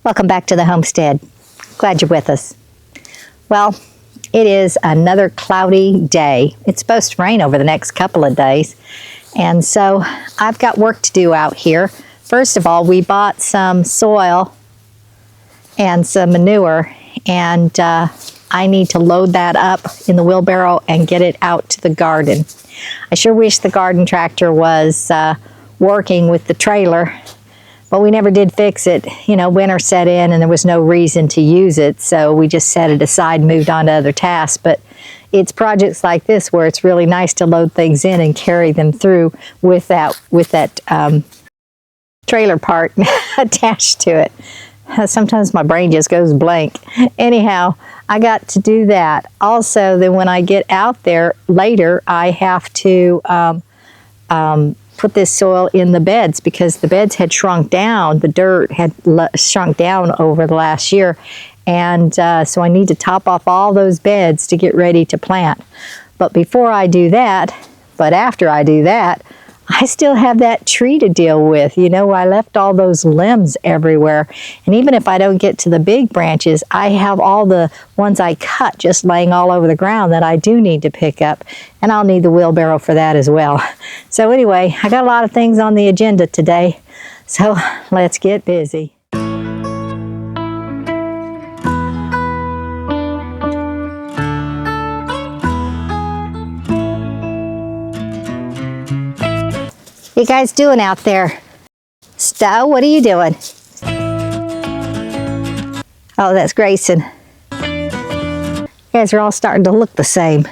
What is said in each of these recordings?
Welcome back to the homestead. Glad you're with us. Well, it is another cloudy day. It's supposed to rain over the next couple of days. And so I've got work to do out here. First of all, we bought some soil and some manure, and I need to load that up in the wheelbarrow and get it out to the garden. I sure wish the garden tractor was working with the trailer, but we never did fix it. You know, winter set in and there was no reason to use it, so we just set it aside and moved on to other tasks. But it's projects like this where it's really nice to load things in and carry them through with that trailer part attached to it. Sometimes my brain just goes blank. Anyhow, I got to do that. Also, then when I get out there later, I have to put this soil in the beds because the beds had shrunk down. The dirt had shrunk down over the last year. And so I need to top off all those beds to get ready to plant. But before I do that, but after I do that, I still have that tree to deal with. You know, I left all those limbs everywhere. And even if I don't get to the big branches, I have all the ones I cut just laying all over the ground that I do need to pick up. And I'll need the wheelbarrow for that as well. So anyway, I got a lot of things on the agenda today. So let's get busy. What you guys doing out there? Stowe, what are you doing? Oh, that's Grayson. You guys are all starting to look the same.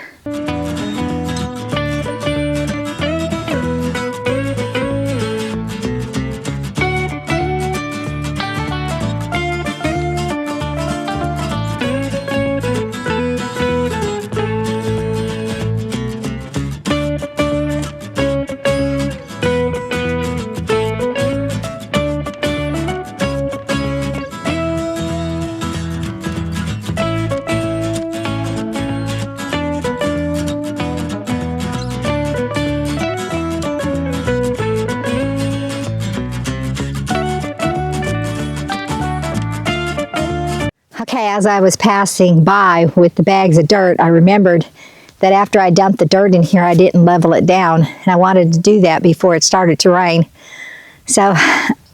Okay, as I was passing by with the bags of dirt, I remembered that after I dumped the dirt in here, I didn't level it down. And I wanted to do that before it started to rain. So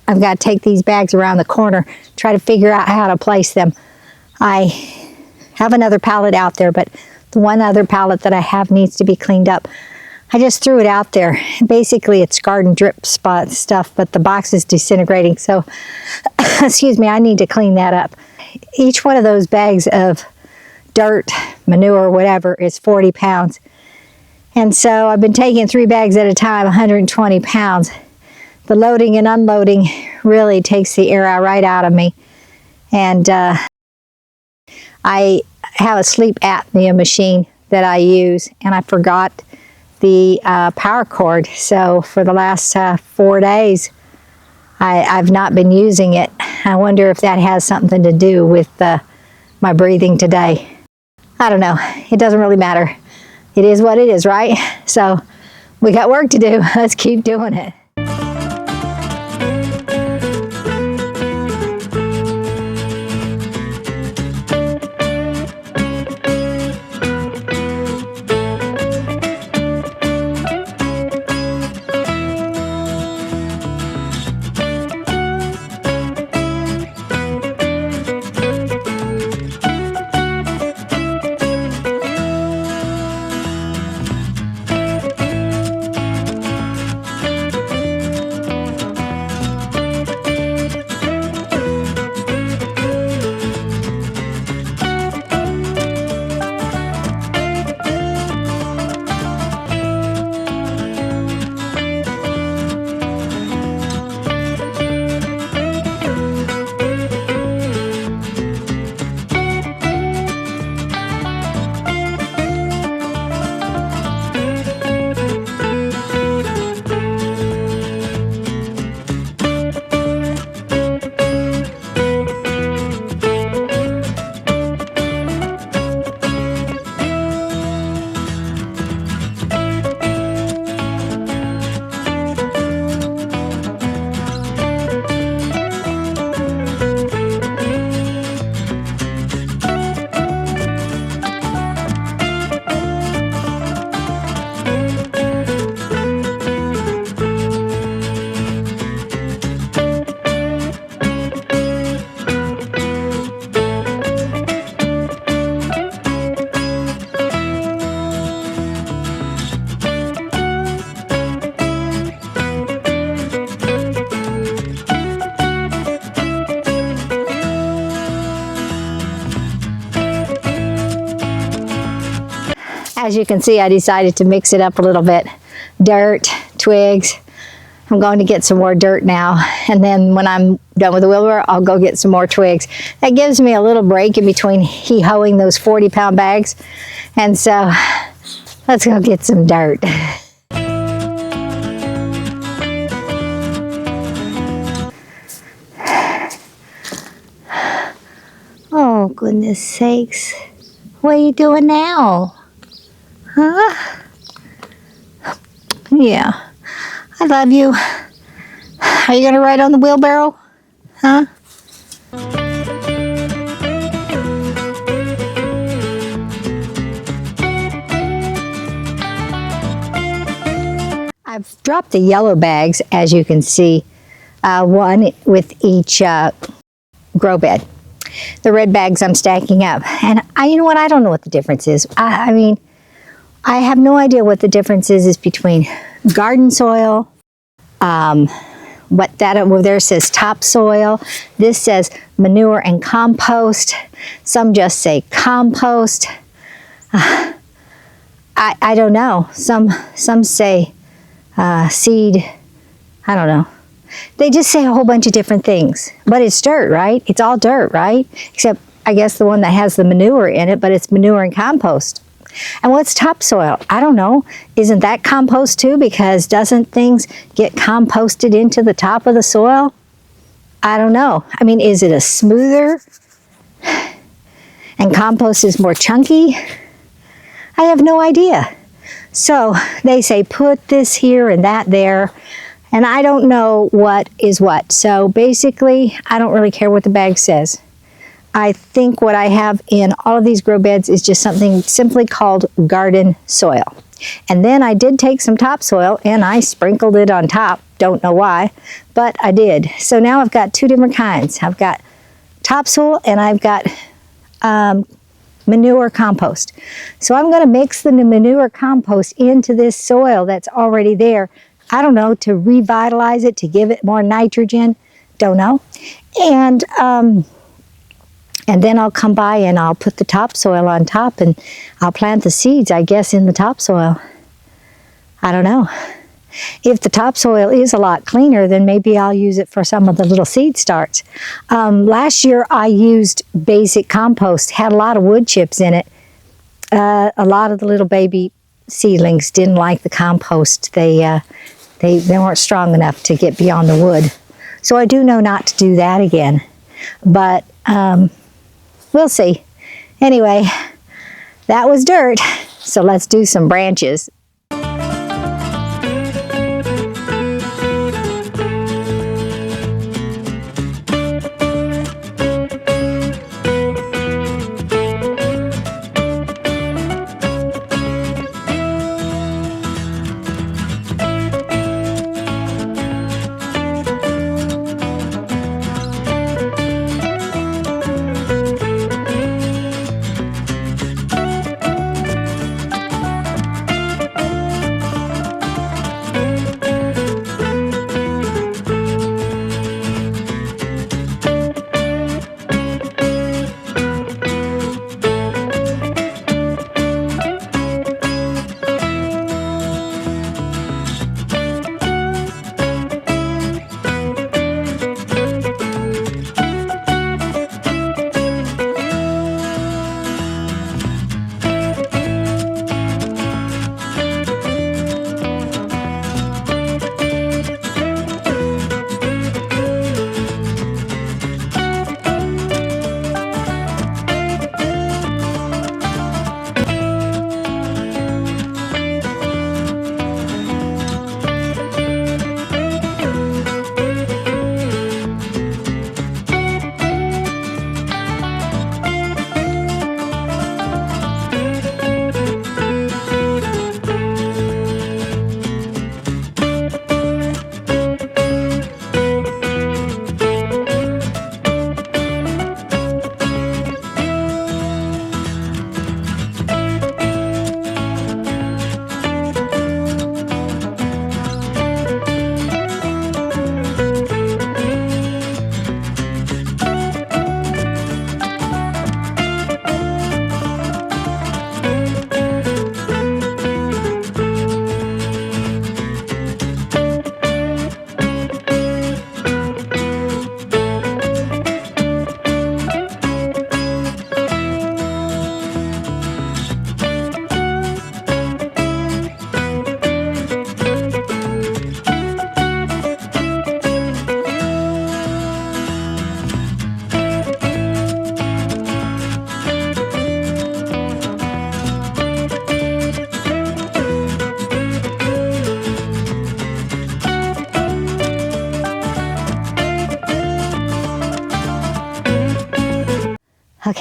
I've got to take these bags around the corner, try to figure out how to place them. I have another pallet out there, but the one other pallet that I have needs to be cleaned up. I just threw it out there. Basically, it's garden drip spot stuff, but the box is disintegrating. So, excuse me, I need to clean that up. Each one of those bags of dirt, manure, whatever, is 40 pounds. And so I've been taking 3 bags at a time, 120 pounds. The loading and unloading really takes the air right out of me. And I have a sleep apnea machine that I use, and I forgot the power cord. So for the last 4 days, I've not been using it. I wonder if that has something to do with my breathing today. I don't know. It doesn't really matter. It is what it is, right? So we got work to do. Let's keep doing it. As you can see, I decided to mix it up a little bit. Dirt, twigs. I'm going to get some more dirt now, and then when I'm done with the wheelbarrow, I'll go get some more twigs. That gives me a little break in between he-hoeing those 40-pound bags, and so let's go get some dirt. Oh, goodness sakes. What are you doing now? Huh? Yeah. I love you. Are you going to ride on the wheelbarrow? Huh? I've dropped the yellow bags, as you can see, one with each grow bed. The red bags I'm stacking up. And you know what? I don't know what the difference is. I mean, I have no idea what the difference is between garden soil, what that over there says topsoil. This says manure and compost. Some just say compost. I don't know. Some say seed. I don't know. They just say a whole bunch of different things. But it's dirt, right? It's all dirt, right? Except, I guess, the one that has the manure in it, but it's manure and compost. And what's topsoil? I don't know. Isn't that compost too? Because doesn't things get composted into the top of the soil? I don't know. I mean, is it a smoother? And compost is more chunky? I have no idea. So they say put this here and that there. And I don't know what is what. So basically, I don't really care what the bag says. I think what I have in all of these grow beds is just something simply called garden soil. And then I did take some topsoil and I sprinkled it on top. Don't know why, but I did. So now I've got two different kinds. I've got topsoil and I've got manure compost. So I'm going to mix the manure compost into this soil that's already there. I don't know, to revitalize it, to give it more nitrogen. Don't know. And then I'll come by and I'll put the topsoil on top and I'll plant the seeds, I guess, in the topsoil. I don't know. If the topsoil is a lot cleaner, then maybe I'll use it for some of the little seed starts. Last year I used basic compost, had a lot of wood chips in it. A lot of the little baby seedlings didn't like the compost. They weren't strong enough to get beyond the wood. So I do know not to do that again. But we'll see. Anyway, that was dirt. So let's do some branches.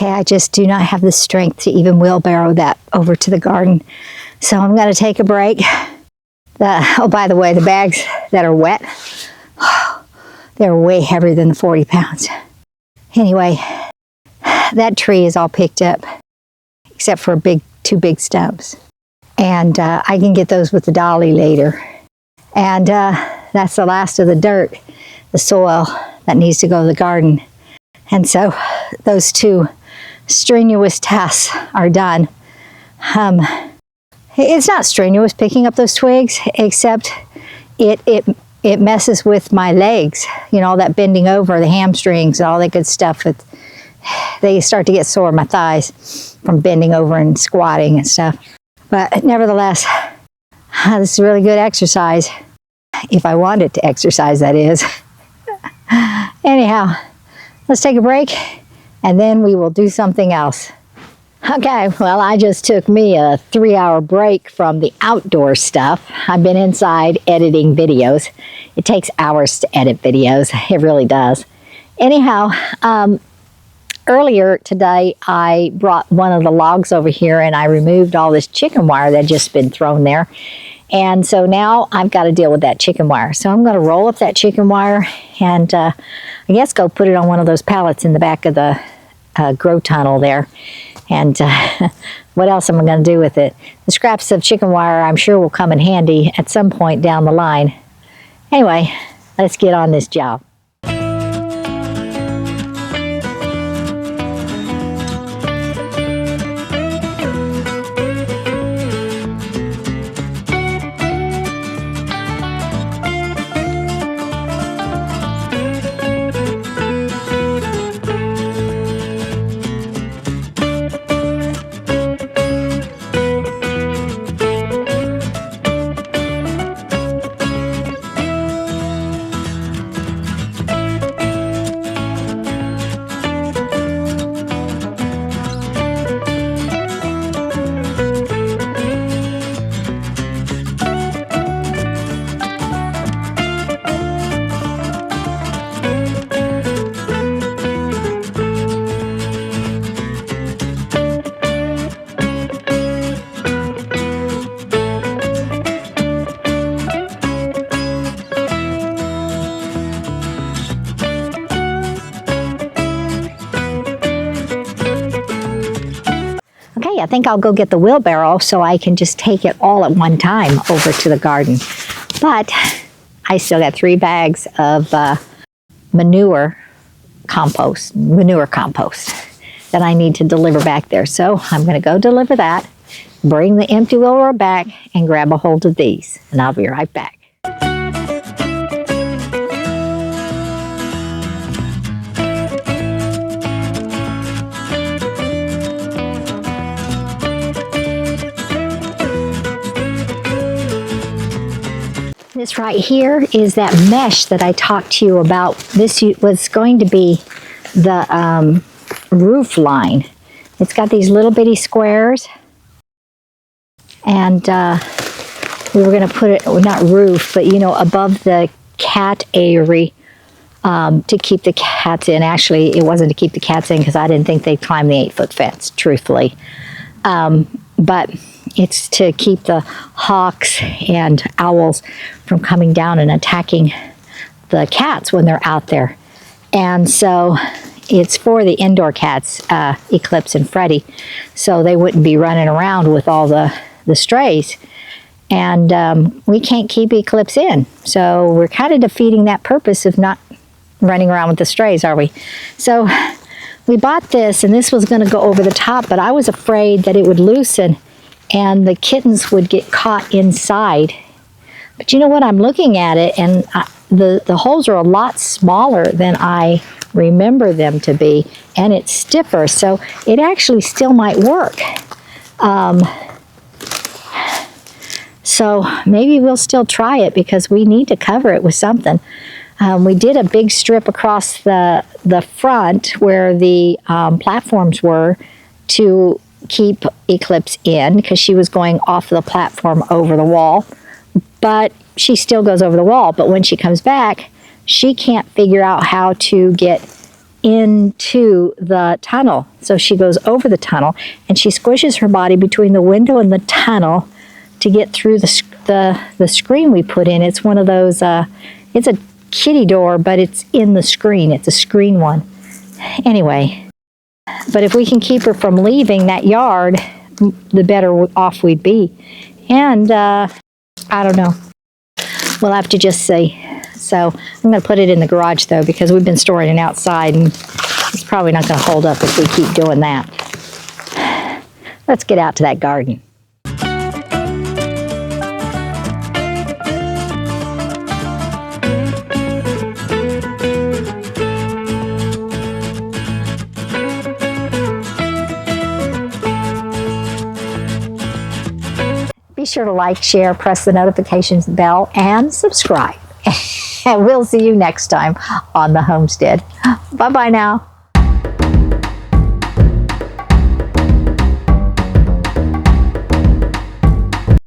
Okay, I just do not have the strength to even wheelbarrow that over to the garden. So I'm going to take a break. Oh, by the way, the bags that are wet, they're way heavier than the 40 pounds. Anyway, that tree is all picked up, except for two big stumps. And I can get those with the dolly later. And that's the last of the dirt, the soil that needs to go to the garden. And so those two strenuous tasks are done. It's not strenuous picking up those twigs, except it messes with my legs, all that bending over, the hamstrings, all that good stuff. They start to get sore, my thighs, from bending over and squatting and stuff. But nevertheless, this is really good exercise, if I wanted to exercise, that is. Anyhow, let's take a break, and then we will do something else. Okay, well, I just took me a 3-hour break from the outdoor stuff. I've been inside editing videos. It takes hours to edit videos. It really does. Anyhow, earlier today, I brought one of the logs over here and I removed all this chicken wire that had just been thrown there. And so now I've got to deal with that chicken wire. So I'm going to roll up that chicken wire and I guess go put it on one of those pallets in the back of the grow tunnel there. And what else am I going to do with it? The scraps of chicken wire I'm sure will come in handy at some point down the line. Anyway, let's get on this job. Okay, I think I'll go get the wheelbarrow so I can just take it all at one time over to the garden. But I still got 3 bags of manure compost that I need to deliver back there. So I'm going to go deliver that, bring the empty wheelbarrow back, and grab a hold of these. And I'll be right back. This right here is that mesh that I talked to you about. This was going to be the roof line. It's got these little bitty squares, and we were going to put it, well, not roof, but above the cat aerie to keep the cats in. Actually, it wasn't to keep the cats in because I didn't think they'd climb the 8-foot fence, truthfully. But it's to keep the hawks and owls from coming down and attacking the cats when they're out there. And so it's for the indoor cats, Eclipse and Freddy, so they wouldn't be running around with all the strays. And we can't keep Eclipse in, so we're kind of defeating that purpose of not running around with the strays, are we? So we bought this, and this was going to go over the top, but I was afraid that it would loosen and the kittens would get caught inside. But you know what? I'm looking at it, and the holes are a lot smaller than I remember them to be, and it's stiffer, so it actually still might work. So maybe we'll still try it because we need to cover it with something. We did a big strip across the front where the platforms were to keep Eclipse in because she was going off the platform over the wall, but she still goes over the wall. But when she comes back, she can't figure out how to get into the tunnel. So she goes over the tunnel and she squishes her body between the window and the tunnel to get through the screen we put in. It's one of those, it's a kitty door, but it's in the screen. It's a screen one. Anyway, but if we can keep her from leaving that yard, the better off we'd be. And I don't know. We'll have to just see. So I'm going to put it in the garage, though, because we've been storing it outside, and it's probably not going to hold up if we keep doing that. Let's get out to that garden. Be sure to like, share, press the notifications bell, and subscribe. And we'll see you next time on the Homestead. Bye-bye now.